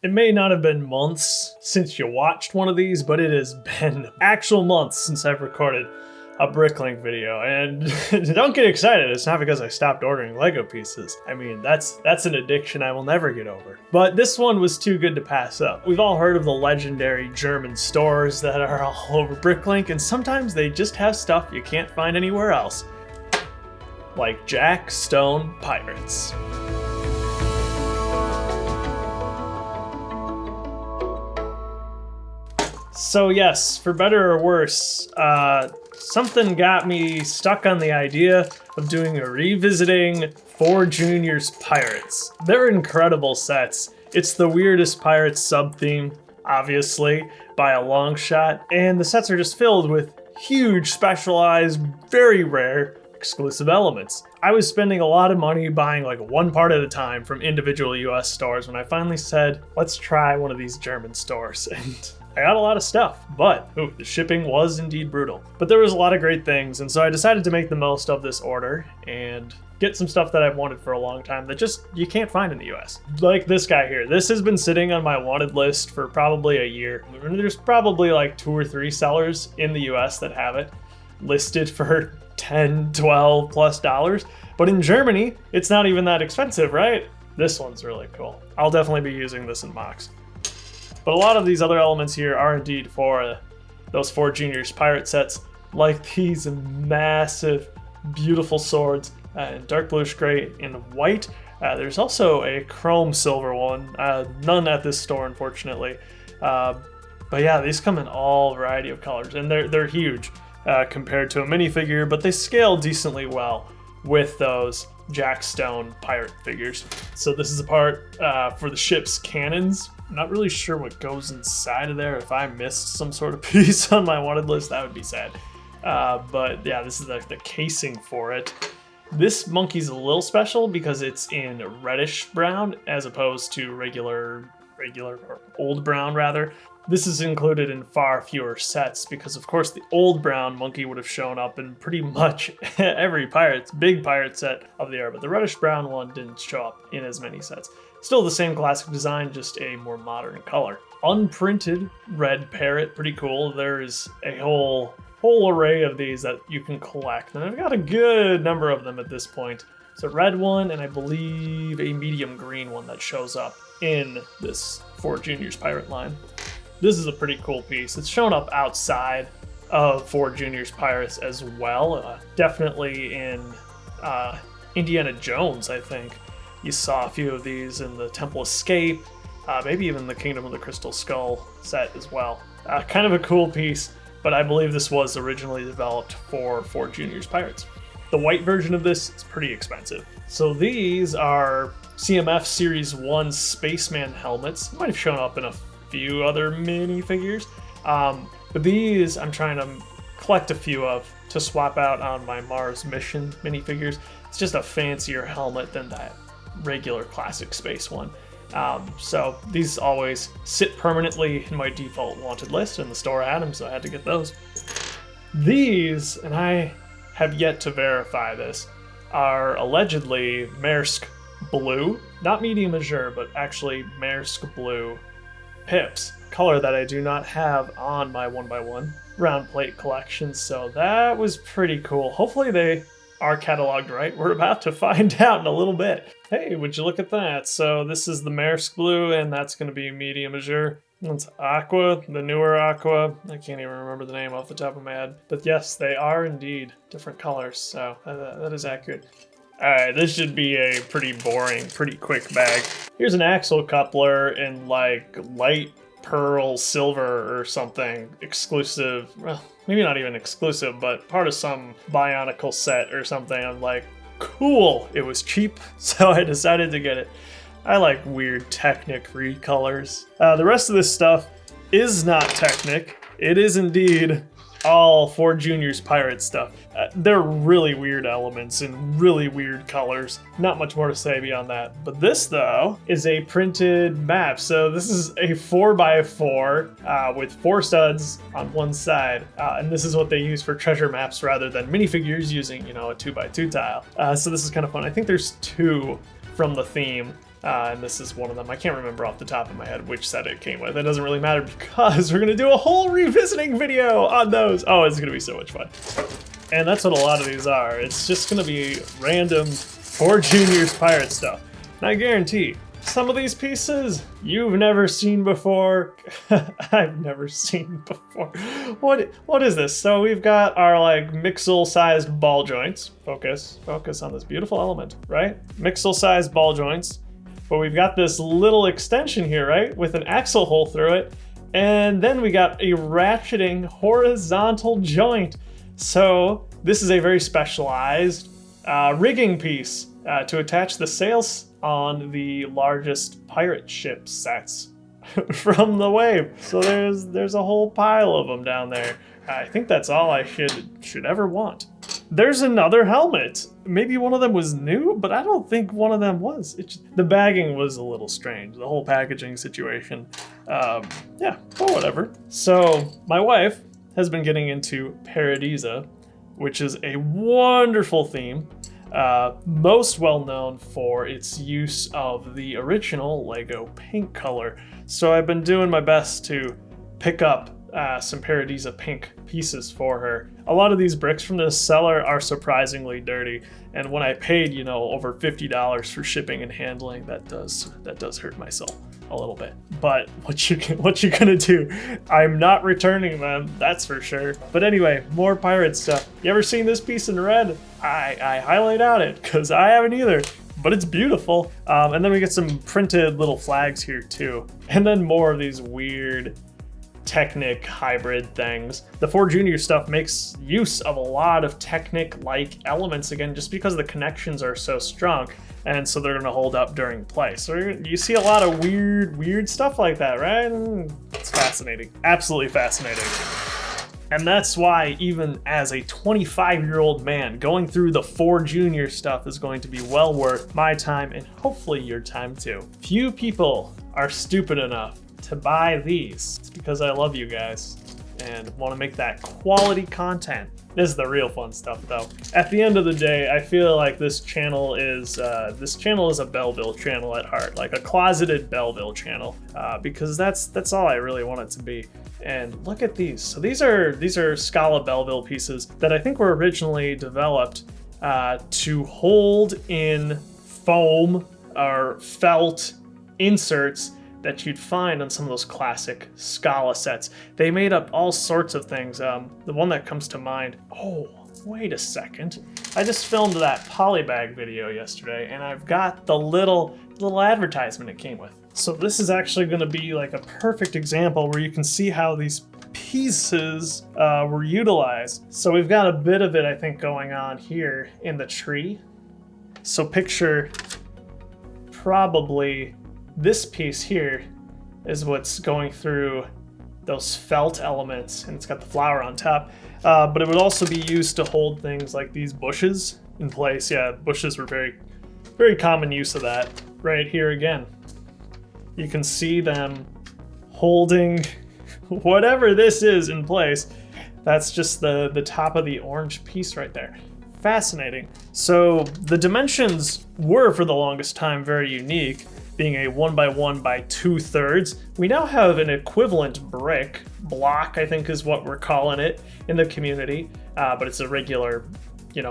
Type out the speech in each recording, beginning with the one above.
It may not have been months since you watched one of these, but it has been actual months since I've recorded a BrickLink video. And don't get excited, it's not because I stopped ordering Lego pieces. I mean, that's an addiction I will never get over. But this one was too good to pass up. We've all heard of the legendary German stores that are all over BrickLink, and sometimes they just have stuff you can't find anywhere else. Like Jack Stone Pirates. So yes, for better or worse, something got me stuck on the idea of doing a revisiting 4 Juniors Pirates. They're incredible sets. It's the weirdest Pirates sub-theme, obviously, by a long shot, and the sets are just filled with huge, specialized, very rare, exclusive elements. I was spending a lot of money buying like one part at a time from individual US stores when I finally said, let's try one of these German stores. And I got a lot of stuff, but the shipping was indeed brutal. But there was a lot of great things, and so I decided to make the most of this order and get some stuff that I've wanted for a long time that just you can't find in the US. Like this guy here. This has been sitting on my wanted list for probably a year. There's probably like 2 or 3 sellers in the US that have it listed for $10, $12 plus dollars. But in Germany, it's not even that expensive, right? This one's really cool. I'll definitely be using this in mocks. But a lot of these other elements here are indeed for those 4 Juniors Pirate sets, like these massive, beautiful swords in dark bluish gray and white. There's also a chrome silver one, none at this store, unfortunately. But yeah, these come in all variety of colors, and they're huge compared to a minifigure, but they scale decently well with those Jack Stone pirate figures. So this is a part for the ship's cannons. I'm not really sure what goes inside of there. If I missed some sort of piece on my wanted list, that would be sad. But yeah, this is the casing for it. This monkey's a little special because it's in reddish brown as opposed to regular or old brown rather. This is included in far fewer sets because of course the old brown monkey would have shown up in pretty much every big pirate set of the era, but the reddish brown one didn't show up in as many sets. Still the same classic design, just a more modern color. Unprinted red parrot, pretty cool. There's a whole array of these that you can collect, and I've got a good number of them at this point. It's a red one, and I believe a medium green one that shows up in this 4 Juniors Pirate line. This is a pretty cool piece. It's shown up outside of 4 Juniors Pirates as well. Definitely in Indiana Jones, I think. You saw a few of these in the Temple Escape, maybe even the Kingdom of the Crystal Skull set as well. Kind of a cool piece, but I believe this was originally developed for 4 Juniors Pirates. The white version of this is pretty expensive. So these are CMF Series 1 Spaceman helmets. Might have shown up in a few other minifigures, but these I'm trying to collect a few of to swap out on my Mars mission minifigures. It's just a fancier helmet than that regular classic space one. So these always sit permanently in my default wanted list, and the store had them, so I had to get those. These, and I have yet to verify this, are allegedly Maersk Blue, not medium azure, but actually Maersk Blue pips, color that I do not have on my 1x1 round plate collection, so that was pretty cool. Hopefully they are cataloged right. We're about to find out in a little bit. Hey, would you look at that? So this is the Maersk Blue, and that's going to be medium azure. That's Aqua, the newer Aqua. I can't even remember the name off the top of my head. But yes, they are indeed different colors, so that is accurate. Alright, this should be a pretty boring, pretty quick bag. Here's an axle coupler in like light pearl silver or something, exclusive, well, maybe not even exclusive, but part of some Bionicle set or something. I'm like, cool, it was cheap, so I decided to get it. I like weird Technic recolors. The rest of this stuff is not Technic. It is indeed all 4 Juniors Pirate stuff. They're really weird elements in really weird colors. Not much more to say beyond that. But this, though, is a printed map. So this is a 4x4 with 4 studs on one side. And this is what they use for treasure maps rather than minifigures using, a 2x2 tile. So this is kind of fun. I think there's 2 from the theme. And this is one of them. I can't remember off the top of my head which set it came with. It doesn't really matter because we're gonna do a whole revisiting video on those. Oh, it's gonna be so much fun. And that's what a lot of these are. It's just gonna be random 4 Juniors pirate stuff. And I guarantee, some of these pieces you've never seen before. I've never seen before. What is this? So we've got our like mixel-sized ball joints. Focus on this beautiful element, right? Mixel-sized ball joints. But we've got this little extension here, right? With an axle hole through it. And then we got a ratcheting horizontal joint. So this is a very specialized rigging piece to attach the sails on the largest pirate ship sets from the wave. So there's a whole pile of them down there. I think that's all I should ever want. There's another helmet. Maybe one of them was new, but I don't think one of them was. The bagging was a little strange, the whole packaging situation. Yeah, well, whatever. So my wife has been getting into Paradisa, which is a wonderful theme. Most well known for its use of the original Lego paint color. So I've been doing my best to pick up some Paradisa pink pieces for her. A lot of these bricks from this seller are surprisingly dirty, and when I paid, you know, over $50 for shipping and handling, that does hurt my soul a little bit. But what you gonna do? I'm not returning them, that's for sure. But anyway, more pirate stuff. You ever seen this piece in red? I highly doubt it, because I haven't either. But it's beautiful. And then we get some printed little flags here too. And then more of these weird Technic hybrid things. The 4 Junior stuff makes use of a lot of Technic-like elements, again, just because the connections are so strong, and so they're gonna hold up during play. So you see a lot of weird stuff like that, right? It's fascinating, absolutely fascinating. And that's why, even as a 25-year-old man, going through the 4 Junior stuff is going to be well worth my time, and hopefully your time too. Few people are stupid enough to buy these. It's because I love you guys and want to make that quality content. This is the real fun stuff though. At the end of the day, I feel like this channel is a Belleville channel at heart, like a closeted Belleville channel, because that's all I really want it to be. And look at these. So these are Scala Belleville pieces that I think were originally developed to hold in foam or felt inserts that you'd find on some of those classic Scala sets. They made up all sorts of things. The one that comes to mind, oh, wait a second. I just filmed that polybag video yesterday, and I've got the little advertisement it came with. So this is actually gonna be like a perfect example where you can see how these pieces were utilized. So we've got a bit of it, I think, going on here in the tree. So picture probably this piece here is what's going through those felt elements, and it's got the flower on top. But it would also be used to hold things like these bushes in place. Yeah, bushes were very common use of that. Right here again, you can see them holding whatever this is in place. That's just the top of the orange piece right there. Fascinating. So the dimensions were, for the longest time, very unique, being a 1x1 by 2/3. We now have an equivalent brick block, I think is what we're calling it in the community, but it's a regular,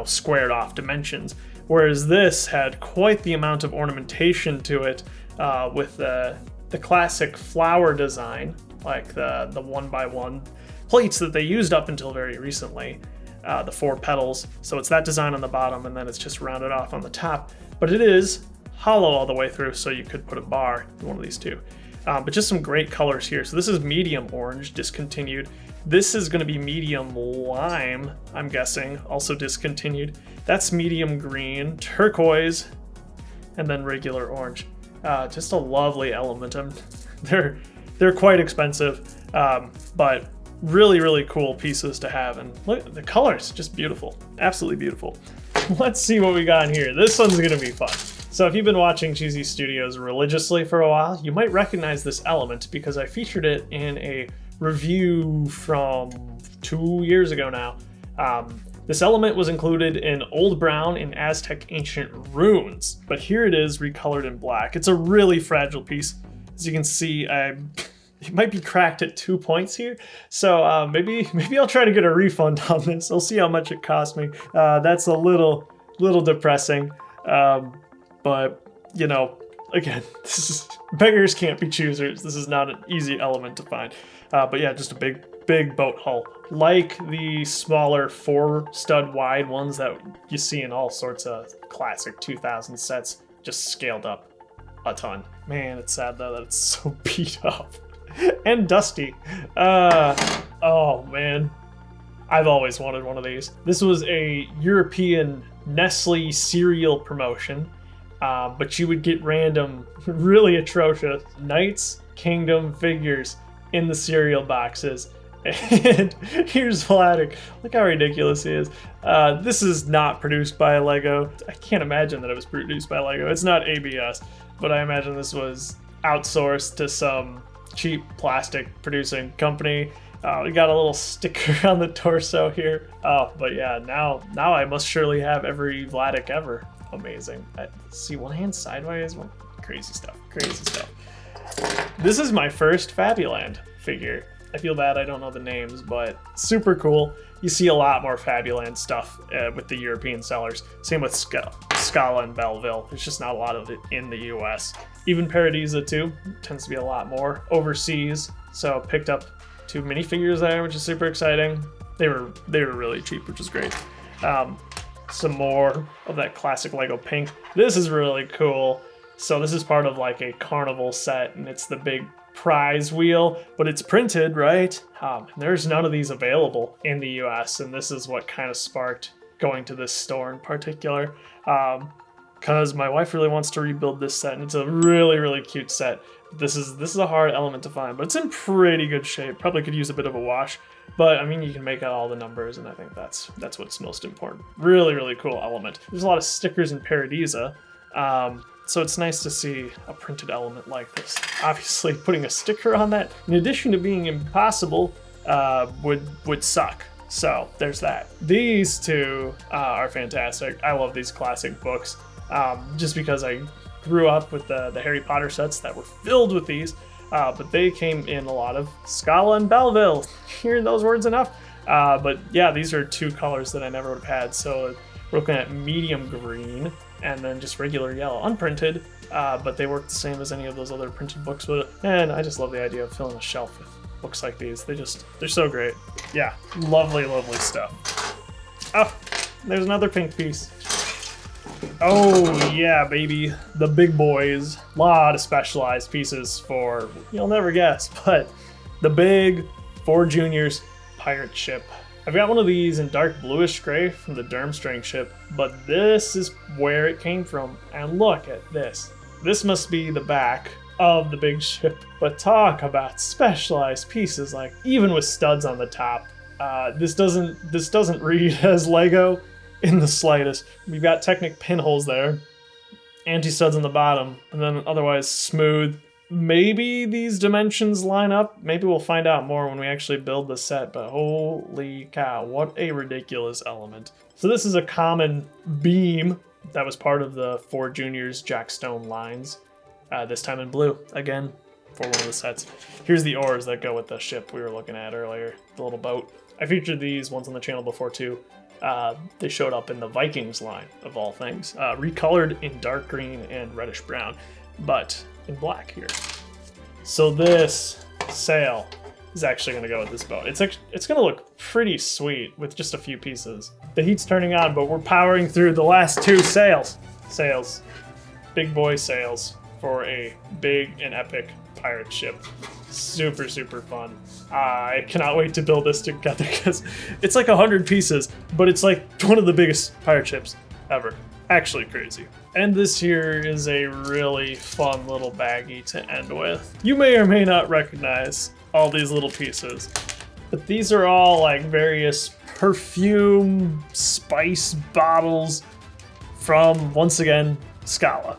squared off dimensions. Whereas this had quite the amount of ornamentation to it, with the classic flower design, like the 1x1 plates that they used up until very recently, the 4 petals. So it's that design on the bottom, and then it's just rounded off on the top. But it is hollow all the way through, so you could put a bar in one of these two. But just some great colors here. So this is medium orange, discontinued. This is gonna be medium lime, I'm guessing, also discontinued. That's medium green, turquoise, and then regular orange. Just a lovely element. They're quite expensive, but really cool pieces to have. And look, the colors, just beautiful, absolutely beautiful. Let's see what we got in here. This one's gonna be fun. So if you've been watching Cheesy Studios religiously for a while, you might recognize this element because I featured it in a review from 2 years ago now. This element was included in Old Brown in Aztec ancient runes, but here it is recolored in black. It's a really fragile piece. As you can see, it might be cracked at 2 points here, so maybe I'll try to get a refund on this. I'll see how much it cost me. That's a little depressing, but you know, again, beggars can't be choosers. This is not an easy element to find, but yeah, just a big boat hull, like the smaller 4-stud wide ones that you see in all sorts of classic 2000 sets, just scaled up a ton. Man, it's sad though that it's so beat up and dusty. Oh man, I've always wanted one of these. This was a European Nestle cereal promotion, but you would get random, really atrocious Knights Kingdom figures in the cereal boxes. And here's Vladik. Look how ridiculous he is. This is not produced by Lego. I can't imagine that it was produced by Lego. It's not ABS, but I imagine this was outsourced to some cheap plastic producing company. We got a little sticker on the torso here. But yeah, now I must surely have every Vladik ever. Amazing. See, one hand sideways, one crazy stuff. This is my first Fabuland figure. I feel bad I don't know the names, but super cool. You see a lot more Fabuland stuff with the European sellers. Same with Scala and Belleville. There's just not a lot of it in the US. Even Paradisa too, tends to be a lot more overseas. So picked up 2 minifigures there, which is super exciting. They were really cheap, which is great. Some more of that classic Lego pink. This is really cool. So this is part of like a carnival set, and it's the big prize wheel, but it's printed, right? There's none of these available in the US, and this is what kind of sparked going to this store in particular, because my wife really wants to rebuild this set, and it's a really cute set. This is a hard element to find, but it's in pretty good shape. Probably could use a bit of a wash, but I mean, you can make out all the numbers, and I think that's what's most important. Really cool element. There's a lot of stickers in Paradisa, so it's nice to see a printed element like this. Obviously, putting a sticker on that, in addition to being impossible, would suck. So there's that. These two are fantastic. I love these classic books, just because I grew up with the Harry Potter sets that were filled with these, but they came in a lot of Scala and Belleville. Hearing those words enough? But yeah, these are 2 colors that I never would have had. So we're looking at medium green and then just regular yellow, unprinted, but they work the same as any of those other printed books would. And I just love the idea of filling a shelf with books like these. They're so great. Yeah, lovely stuff. Oh, there's another pink piece. Oh yeah, baby, the big boys. A lot of specialized pieces for, you'll never guess, but the big 4 Juniors pirate ship. I've got one of these in dark bluish gray from the Durmstrang ship, but this is where it came from. And look at this. This must be the back of the big ship. But talk about specialized pieces, like even with studs on the top. This doesn't read as Lego in the slightest. We've got Technic pinholes there, anti-studs on the bottom, and then otherwise smooth. Maybe these dimensions line up. Maybe we'll find out more when we actually build the set, but holy cow, what a ridiculous element. So this is a common beam that was part of the 4 Juniors Jack Stone lines, this time in blue, again, for one of the sets. Here's the oars that go with the ship we were looking at earlier, the little boat. I featured these ones on the channel before too. They showed up in the Vikings line, of all things, recolored in dark green and reddish brown, but in black here. So this sail is actually going to go with this boat. It's going to look pretty sweet with just a few pieces. The heat's turning on, but we're powering through the last 2 sails. Big boy sails for a big and epic pirate ship. Super fun. I cannot wait to build this together because it's like 100 pieces, but it's like one of the biggest pirate ships ever. Actually crazy. And this here is a really fun little baggie to end with. You may or may not recognize all these little pieces, but these are all like various perfume spice bottles from, once again, Scala.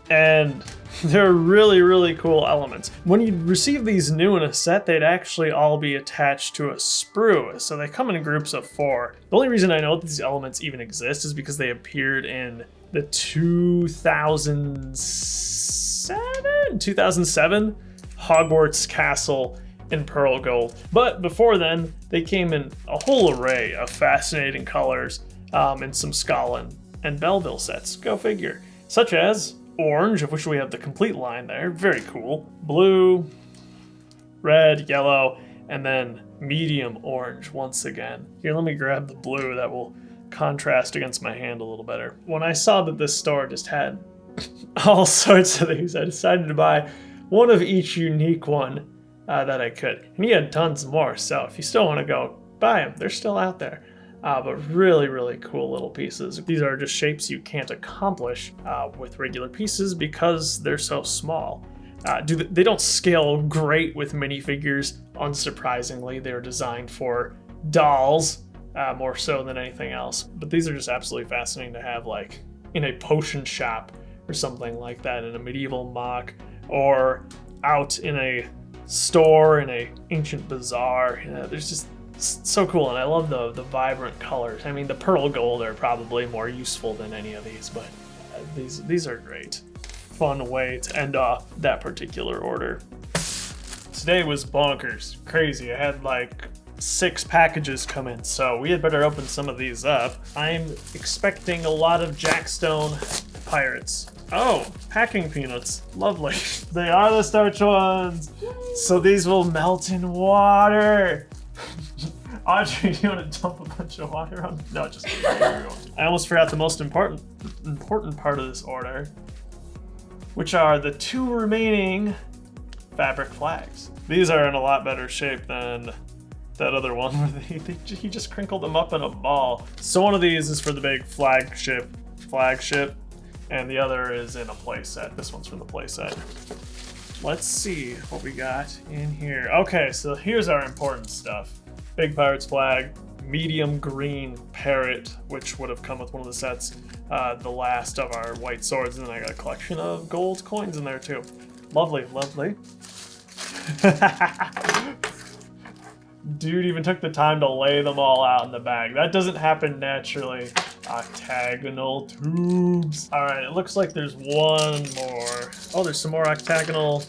And They're really, really cool elements. When you receive these new in a set, they'd actually all be attached to a sprue. So they come in groups of 4. The only reason I know that these elements even exist is because they appeared in the 2007 Hogwarts Castle in pearl gold. But before then, they came in a whole array of fascinating colors in some Scotland and Belleville sets. Go figure. Such as orange, of which we have the complete line there. Very cool. Blue, red, yellow, and then medium orange once again. Here, let me grab the blue. That will contrast against my hand a little better. When I saw that this store just had all sorts of these, I decided to buy one of each unique one that I could. And he had tons more, so if you still want to go buy them, they're still out there. But really, really cool little pieces. These are just shapes you can't accomplish with regular pieces because they're so small. They don't scale great with minifigures, unsurprisingly. They're designed for dolls more so than anything else. But these are just absolutely fascinating to have like in a potion shop or something like that, in a medieval mock, or out in a store in a ancient bazaar. There's just so cool, and I love the vibrant colors. I mean, the pearl gold are probably more useful than any of these, but these are great. Fun way to end off that particular order. Today was bonkers, crazy. I had like 6 packages come in, so we had better open some of these up. I'm expecting a lot of Jackstone pirates. Oh, packing peanuts. Lovely. They are the starch ones. So these will melt in water. Audrey, do you want to dump a bunch of water on? No, just I almost forgot the most important part of this order, which are the 2 remaining fabric flags. These are in a lot better shape than that other one where he just crinkled them up in a ball. So one of these is for the big flagship, and the other is in a playset. This one's from the playset. Let's see what we got in here. Okay, so here's our important stuff. Big Pirate's flag, medium green parrot, which would have come with one of the sets, the last of our white swords, and then I got a collection of gold coins in there too. Lovely, lovely. Dude even took the time to lay them all out in the bag. That doesn't happen naturally. Octagonal tubes. All right, it looks like there's one more. Oh, there's some more octagonal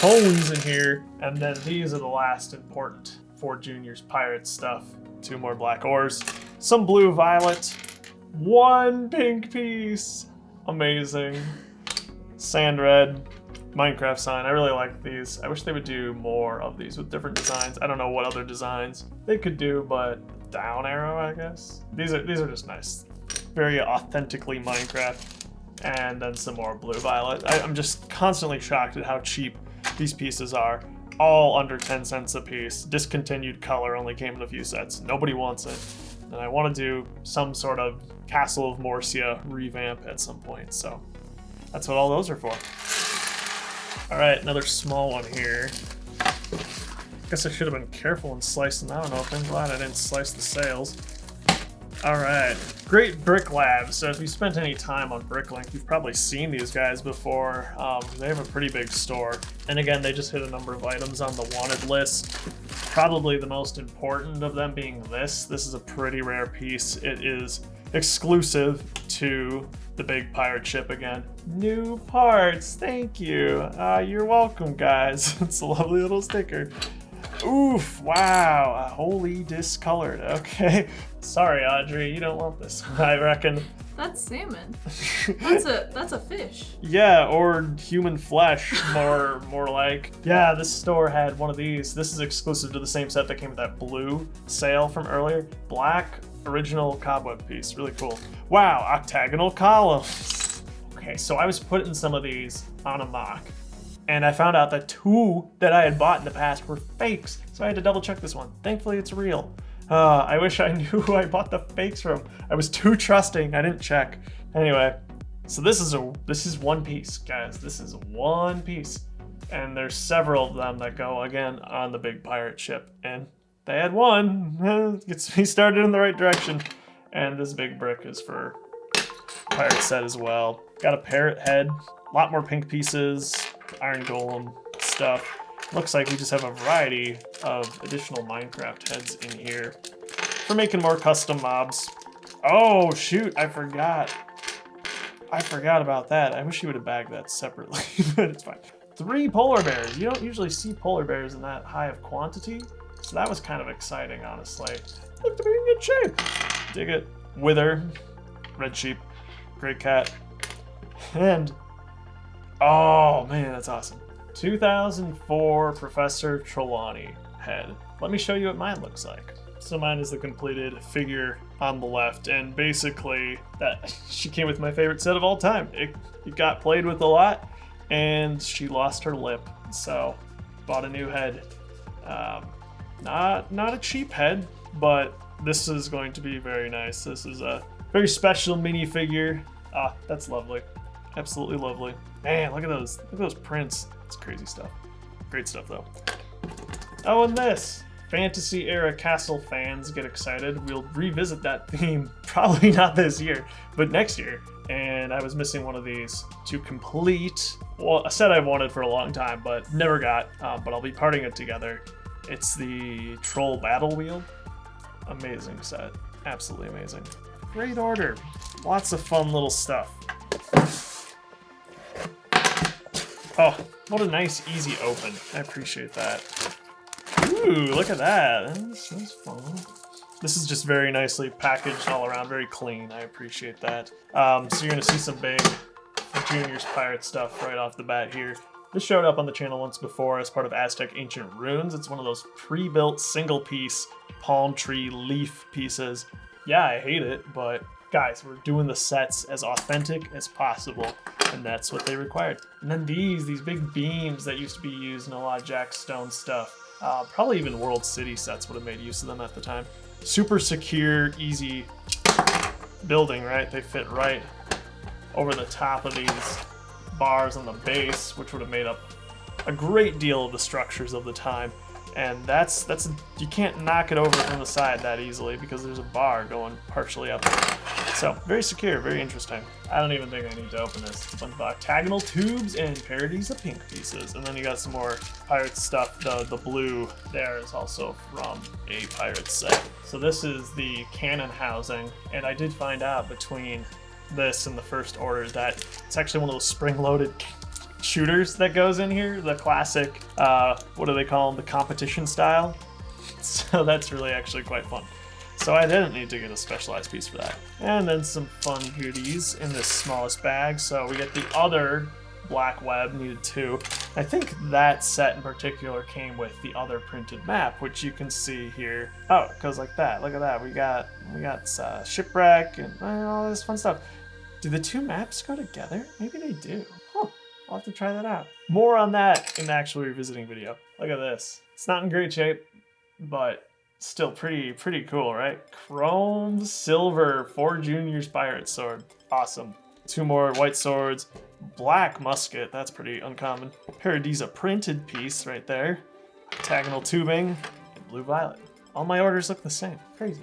cones in here. And then these are the last important for Junior's pirate stuff. 2 more black ores, some blue violet, 1 pink piece. Amazing. Sand red. Minecraft sign. I really like these. I wish they would do more of these with different designs. I don't know what other designs they could do, but down arrow, I guess. These are just nice. Very authentically Minecraft. And then some more blue violet. I'm just constantly shocked at how cheap these pieces are. All under 10 cents a piece. Discontinued color, only came in a few sets. Nobody wants it. And I want to do some sort of Castle of Morcia revamp at some point. So that's what all those are for. All right, another small one here. Guess I should have been careful in slicing that one open. Glad I didn't slice the sails. All right, Great Brick Labs. So if you spent any time on BrickLink, you've probably seen these guys before. They have a pretty big store. And again, they just hit a number of items on the wanted list. Probably the most important of them being this. This is a pretty rare piece. It is exclusive to the big pirate ship again. New parts, thank you. You're welcome, guys. It's a lovely little sticker. Oof, wow, wholly discolored. Okay. Sorry, Audrey, you don't want this, I reckon. That's salmon. That's a fish. Yeah, or human flesh, more like. Yeah, this store had one of these. This is exclusive to the same set that came with that blue sail from earlier. Black original cobweb piece, really cool. Wow, octagonal columns. Okay, so I was putting some of these on a mock, and I found out that 2 that I had bought in the past were fakes, so I had to double check this one. Thankfully, it's real. I wish I knew who I bought the fakes from. I was too trusting, I didn't check. Anyway, so this is one piece, guys. This is one piece. And there's several of them that go, again, on the big pirate ship. And they had one. Gets me started in the right direction. And this big brick is for pirate set as well. Got a parrot head A lot more pink pieces, iron golem stuff. Looks like we just have a variety of additional Minecraft heads in here for making more custom mobs. Oh shoot, I forgot. I forgot about that. I wish you would have bagged that separately, but it's fine. 3 polar bears. You don't usually see polar bears in that high of quantity, so that was kind of exciting, honestly. Look to be in good shape. Dig it. Wither, red sheep, gray cat, and oh man, that's awesome. 2004 Professor Trelawney head. Let me show you what mine looks like. So mine is the completed figure on the left, and basically that she came with my favorite set of all time. It got played with a lot, and she lost her lip, so bought a new head. Not a cheap head, but this is going to be very nice. This is a very special minifigure. Ah, that's lovely. Absolutely lovely. Man, look at those prints. It's crazy stuff. Great stuff though. Oh, and this. Fantasy era castle fans get excited. We'll revisit that theme, probably not this year, but next year. And I was missing one of these to complete, well, a set I've wanted for a long time, but never got, but I'll be parting it together. It's the Troll Battle Wheel. Amazing set. Absolutely amazing. Great order. Lots of fun little stuff. Oh, what a nice, easy open. I appreciate that. Ooh, look at that. That's fun. This is just very nicely packaged all around, very clean. I appreciate that. So you're gonna see some big Junior's Pirate stuff right off the bat here. This showed up on the channel once before as part of Aztec Ancient Runes. It's one of those pre-built single-piece palm tree leaf pieces. Yeah, I hate it, but guys, we're doing the sets as authentic as possible, and that's what they required. And then these big beams that used to be used in a lot of Jack Stone stuff. Probably even World City sets would have made use of them at the time. Super secure, easy building, right? They fit right over the top of these bars on the base, which would have made up a great deal of the structures of the time. And that's you can't knock it over from the side that easily because there's a bar going partially up there. So very secure, very interesting. I don't even think I need to open this. It's a bunch of octagonal tubes and parodies of pink pieces. And then you got some more pirate stuff. The blue there is also from a pirate set. So this is the cannon housing, and I did find out between this and the first order that it's actually one of those spring-loaded shooters that goes in here, the classic, what do they call them, the competition style. So that's really actually quite fun. So I didn't need to get a specialized piece for that. And then some fun goodies in this smallest bag. So we get the other black web, needed 2. I think that set in particular came with the other printed map, which you can see here. Oh, it goes like that. Look at that. We got shipwreck and all this fun stuff. Do the 2 maps go together? Maybe they do. Huh. I'll have to try that out. More on that in the actual revisiting video. Look at this. It's not in great shape, but still pretty cool, right? Chrome silver 4 Junior's pirate sword. Awesome. 2 more white swords. Black musket. That's pretty uncommon. Paradisa printed piece right there. Octagonal tubing. And blue violet. All my orders look the same. Crazy.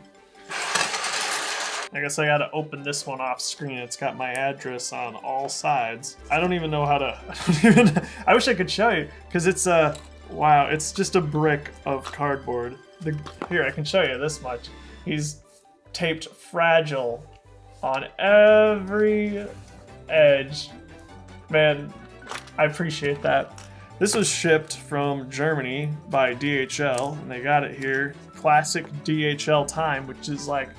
I guess I gotta open this one off screen. It's got my address on all sides. I don't even know how to, I wish I could show you, because it's wow, it's just a brick of cardboard. Here, I can show you this much. He's taped fragile on every edge. Man, I appreciate that. This was shipped from Germany by DHL, and they got it here. Classic DHL time, which is like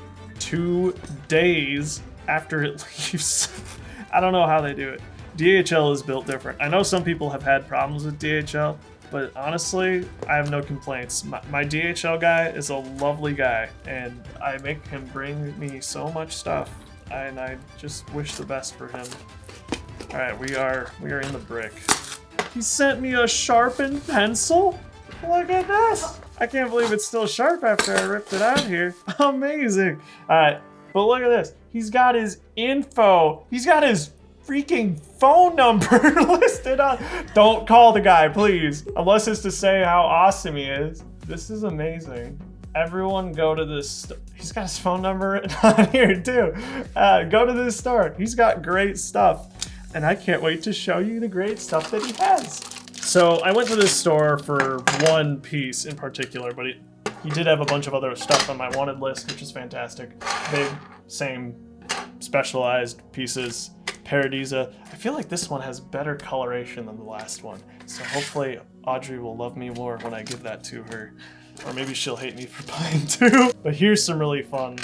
2 days after it leaves. I don't know how they do it. DHL is built different. I know some people have had problems with DHL, but honestly, I have no complaints. My DHL guy is a lovely guy, and I make him bring me so much stuff, and I just wish the best for him. All right, we are in the brick. He sent me a sharpened pencil? Look at this. I can't believe it's still sharp after I ripped it out here. Amazing. All right, but look at this. He's got his info. He's got his freaking phone number listed on. Don't call the guy, please. Unless it's to say how awesome he is. This is amazing. Everyone go to this. He's got his phone number on here too. Go to this store. He's got great stuff. and I can't wait to show you the great stuff that he has. So I went to this store for one piece in particular, but he did have a bunch of other stuff on my wanted list, which is fantastic. Big, same specialized pieces. Paradisa. I feel like this one has better coloration than the last one. So hopefully Audrey will love me more when I give that to her. Or maybe she'll hate me for buying two. But here's some really fun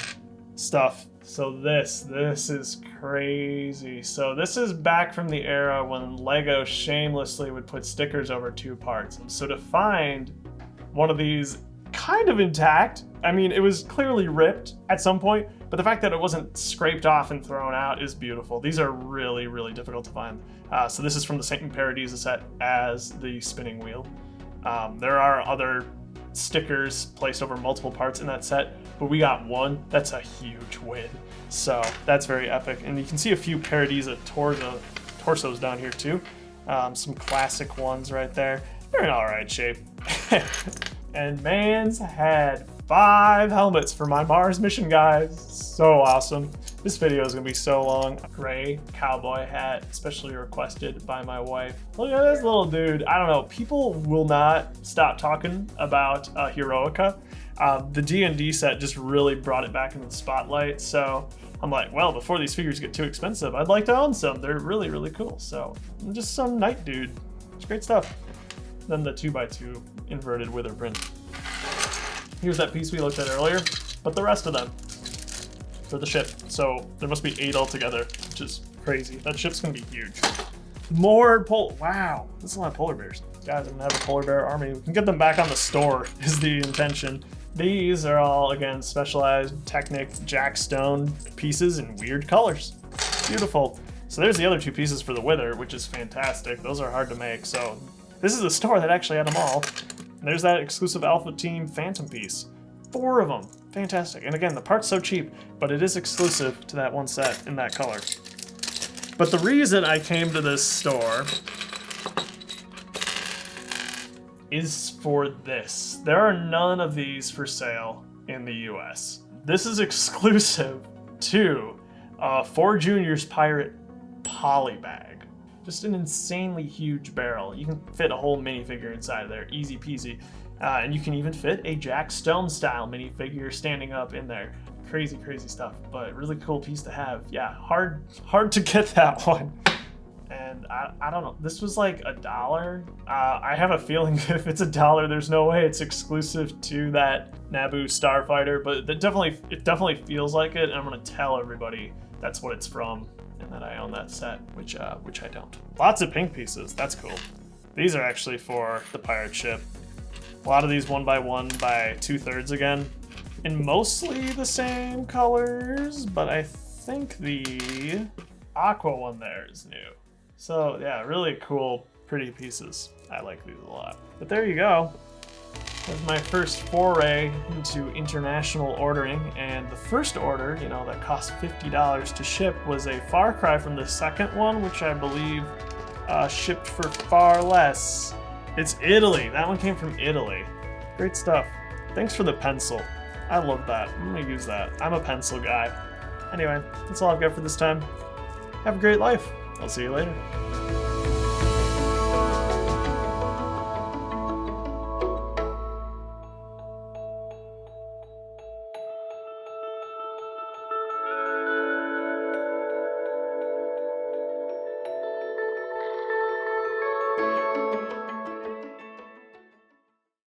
stuff. So this is crazy. So this is back from the era when Lego shamelessly would put stickers over two parts. So to find one of these kind of intact, I mean, it was clearly ripped at some point, but the fact that it wasn't scraped off and thrown out is beautiful. These are really, really difficult to find. So this is from the Satan Paradisa set as the spinning wheel. There are other stickers placed over multiple parts in that set, but we got one. That's a huge win. So that's very epic. And you can see a few Paradisa torsos down here too. Some classic ones right there. They're in all right shape. And Mans had 5 helmets for my Mars mission, guys. So awesome. This video is gonna be so long. Gray cowboy hat, especially requested by my wife. Look at this little dude. I don't know, people will not stop talking about Heroica. The D&D set just really brought it back into the spotlight. So I'm like, well, before these figures get too expensive, I'd like to own some. They're really, really cool. So I'm just some knight dude. It's great stuff. Then the 2x2 inverted wither print. Here's that piece we looked at earlier, but the rest of them for the ship. So there must be 8 altogether, which is crazy. That ship's gonna be huge. More wow, this is a lot of polar bears. Guys, I'm gonna have a polar bear army. We can get them back on the store is the intention. These are all, again, specialized Technic Jack Stone pieces in weird colors. Beautiful. So there's the other 2 pieces for the wither, which is fantastic. Those are hard to make, so this is a store that actually had them all. And there's that exclusive Alpha Team Phantom piece. 4 of them. Fantastic. And again, the part's so cheap, but it is exclusive to that one set in that color. But the reason I came to this store is for this. There are none of these for sale in the US. This is exclusive to 4 Juniors Pirate poly bag. Just an insanely huge barrel. You can fit a whole minifigure inside of there, easy peasy. And you can even fit a Jack Stone style minifigure standing up in there. Crazy, crazy stuff, but really cool piece to have. Yeah, hard to get that one. And I don't know, this was like $1. I have a feeling if it's $1, there's no way it's exclusive to that Naboo Starfighter, but it definitely feels like it, and I'm gonna tell everybody that's what it's from, and that I own that set, which I don't. Lots of pink pieces, that's cool. These are actually for the pirate ship. A lot of these 1x1 by 2/3 again, in mostly the same colors, but I think the aqua one there is new. So yeah, really cool, pretty pieces. I like these a lot. But there you go. That's my first foray into international ordering, and the first order, you know, that cost $50 to ship was a far cry from the second one, which I believe shipped for far less. It's Italy. That one came from Italy. Great stuff. Thanks for the pencil. I love that. I'm gonna use that. I'm a pencil guy. Anyway, that's all I've got for this time. Have a great life. I'll see you later.